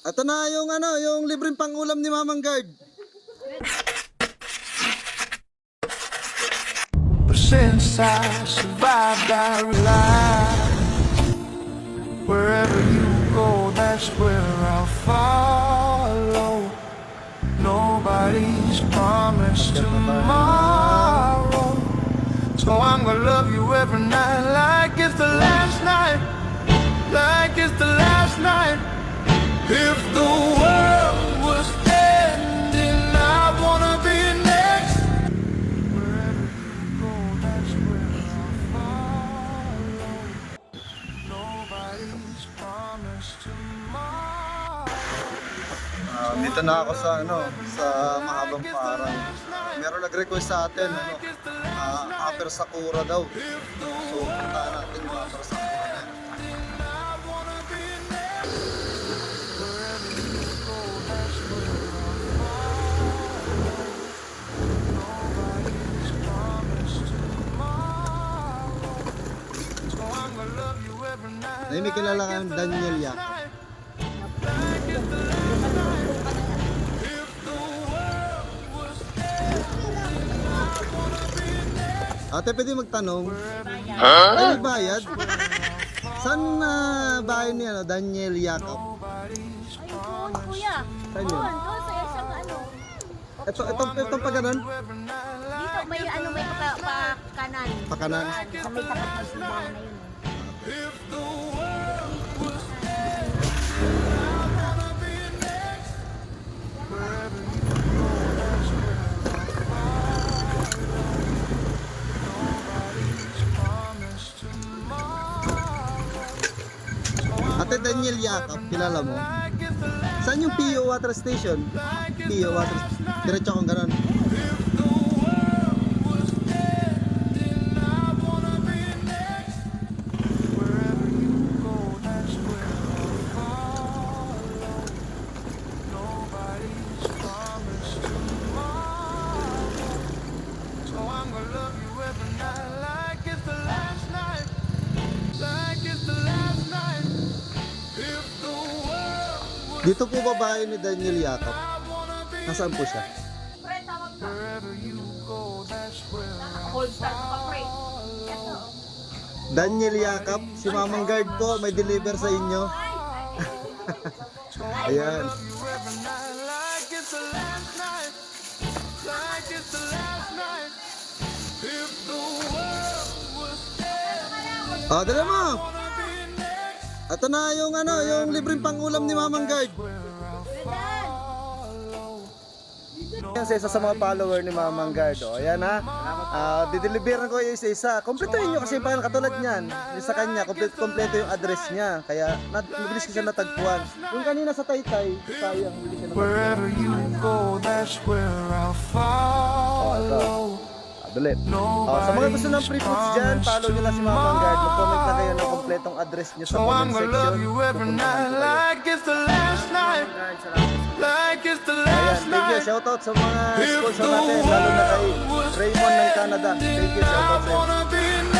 Ito na yung yung libreng pangulam ni Mamang Guard. But since I survived, I realized wherever you go, that's where I'll follow. Nobody's promised tomorrow, so I'm gonna love you every night like it's the last night, like it's the last night. If the world was ending, I wanna be next. Wherever you go, that's where I'll follow. Nobody's promised tomorrow. Dito na ako sa sa Mahabang Parang. Meron nag-request sa atin Upper Sakura daw. So punta natin yung Upper Sakura na. May kilala kang Daniel Yakap. Ate, pwede magtanong? Ay, may bayad? Saan bahay ni Daniel Yakap? Ay, doon, kuya. Saan yun? Doon, sa isang Itong paganan? Dito, may pakanan. Pakanan? Sa may tapat ng simbahan na yun. Ate, Daniel Yakap, kilala mo? Saan yung PO Water Station? PO Water Station. Diretso kong ganun. Dito po babae ni Daniel Yakap. Nasaan po siya? Daniel Yakap, si Mamang Guard po, may deliver sa inyo. Ayan. Dala mo. Ito na yung yung libreng pangulam ni Mamang Guard. Yan sa isa sa mga follower ni Mamang Guard. Ayan ha. Dideliveran ko yung isa-isa. Kompletuhin nyo kasi parang katulad niyan. Yung sa kanya, kompleto yung address niya. Kaya mabilis ko siya natagpuan. Yung kanina sa Taytay, sayang hindi siya natagpuan. Wherever you go, that's where I'll follow. Dulit. Sa mga gusto ng free foods dyan, follow nyo lang si Mamang Guard. Mag-comment na kayo ng kompletong address nyo sa So I'm comment gonna section. love you every night like it's the last night, like it's the Ayan, last thank you. night. Shoutout sa mga sponsor natin, lalo na kay Raymond ng Canada. Thank you, I shoutout sa iyo. wanna be